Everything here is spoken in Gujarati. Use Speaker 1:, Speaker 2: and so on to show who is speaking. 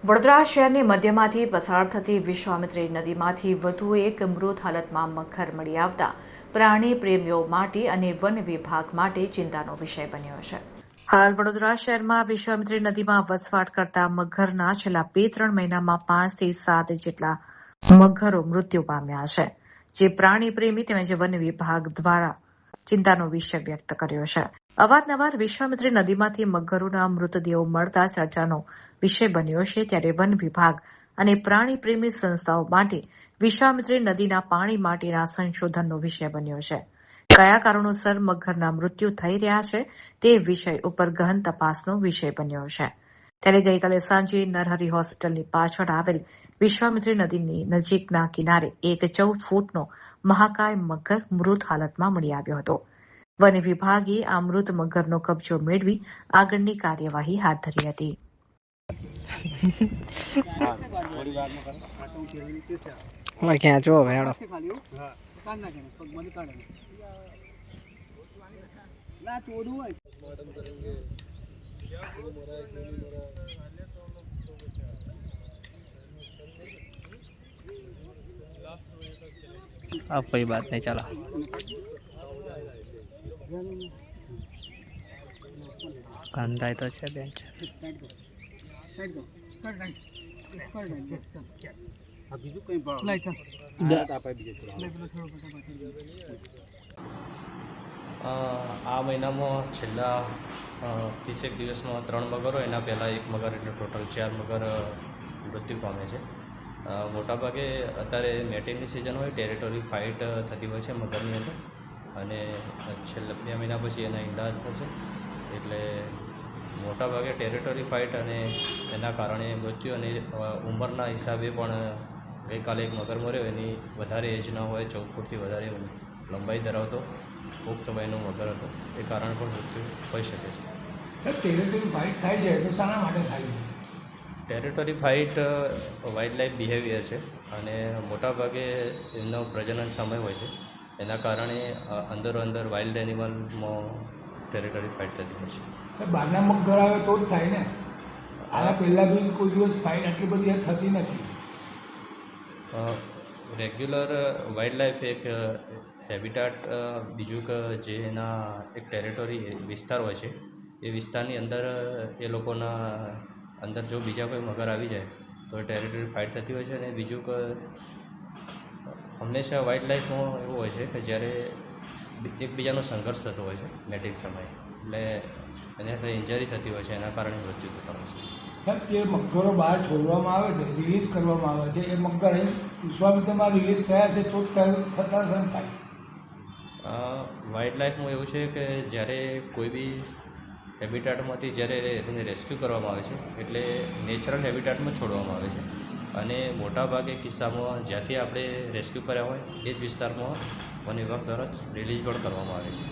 Speaker 1: વડોદરા શહેરની મધ્યમાંથી પસાર થતી વિશ્વામિત્રી નદીમાંથી વધુ એક મૃત હાલતમાં મગર મળી આવતા પ્રાણી પ્રેમીઓ માટે અને વન વિભાગ માટે ચિંતાનો વિષય બન્યો છે. હાલ વડોદરા શહેરમાં વિશ્વામિત્રી નદીમાં વસવાટ કરતા મગરના છેલ્લા 2-3 મહિનામાં 5 થી 7 જેટલા મગરો મૃત્યુ પામ્યા છે, જે પ્રાણી પ્રેમી તેમજ વન વિભાગ દ્વારા ચિંતાનો વિષય વ્યક્ત કર્યો છે. અવારનવાર વિશ્વામિત્રી નદીમાંથી મગરોના મૃતદેહો મળતા ચર્ચાનો વિષય બન્યો છે, ત્યારે વન વિભાગ અને પ્રાણી પ્રેમી સંસ્થાઓ માટે વિશ્વામિત્રી નદીના પાણી માટેના સંશોધનનો વિષય બન્યો છે. કયા કારણોસર મગરના મૃત્યુ થઈ રહ્યા છે તે વિષય ઉપર ગહન તપાસનો વિષય બન્યો છે. ત્યારે ગઈકાલે સાંજે નરહરી હોસ્પિટલની પાછળ આવેલ વિશ્વામિત્રી નદીની નજીકના કિનારે એક 14 ફૂટનો મહાકાય મગર મૃત હાલતમાં મળી આવ્યો હતો. વન વિભાગે આ મૃત મગરનો કબજો મેળવી આગળની કાર્યવાહી હાથ ધરી હતી.
Speaker 2: ખેંચો ભેડો अब कोई बात नहीं चला गंदा तो है बेंच
Speaker 3: આ મહિનામાં છેલ્લા 30 દિવસમાં 3 મગરો, એના પહેલાં 1 મગર, એટલે ટોટલ 4 મગર મૃત્યુ પામે છે. મોટાભાગે અત્યારે મેટિંગની સિઝન હોય, ટેરેટોરી ફાઇટ થતી હોય છે મગરની અંદર, અને છેલ્લા 2 મહિના પછી એના ઈંડા થશે. એટલે મોટાભાગે ટેરેટોરી ફાઇટ અને એના કારણે મૃત્યુ, અને ઉંમરના હિસાબે પણ ગઈકાલે 1 મગર મર્યો, એની વધારે એજ ન હોય, 14 ફૂટથી વધારે લંબાઈ ધરાવતો પુખ્ત વયનો મગર હતો. એ કારણ પણ મૃત્યુ હોઈ શકે છે.
Speaker 4: ટેરેટરી ફાઇટ થાય છે તો શાના માટે થાય છે?
Speaker 3: Territory fight wild life behaviour છે, અને મોટાભાગે એમનો પ્રજનન સમય હોય છે. એના કારણે અંદર વાઇલ્ડ એનિમલમાં ટેરેટરી ફાઇટ થતી હોય છે.
Speaker 4: બહારના મગર આવે તો જ થાય ને? આના પહેલાં બી કોઈ દિવસ ફાઇટ આટલી બધી થતી નથી.
Speaker 3: રેગ્યુલર વાઇલ્ડ લાઈફ એક હેબિટાટ, બીજું કે જે એના એક ટેરેટરી વિસ્તાર હોય છે, એ વિસ્તારની અંદર એ લોકોના અંદર જો બીજા કોઈ મગર આવી જાય તો ટેરેટરી ફાઇટ થતી હોય છે. અને બીજું કે હંમેશા વાઇલ્ડ લાઈફમાં એવું હોય છે કે જ્યારે એકબીજાનો સંઘર્ષ થતો હોય છે મેટિંગ સમયે, એટલે એને કંઈ ઇન્જરી થતી હોય છે, એના કારણે મૃત્યુ થતા હોય છે.
Speaker 4: સાહેબ, જે મગરો બહાર છોડવામાં આવે છે, રિલીઝ કરવામાં આવે છે, એ મગર અહીં વિશ્વામિત્રીમાં રિલીઝ થયા છે તો જ થતા થાય.
Speaker 3: વાઇલ્ડ લાઈફમાં એવું છે કે જ્યારે કોઈ બી હેબિટાટમાંથી જ્યારે એને રેસ્ક્યુ કરવામાં આવે છે, એટલે નેચરલ હેબિટાટમાં છોડવામાં આવે છે, અને મોટાભાગે કિસ્સામાં જ્યાંથી આપણે રેસ્ક્યુ કર્યા હોય એ જ વિસ્તારમાં વન વિભાગ દ્વારા રિલીઝ પણ કરવામાં આવે છે.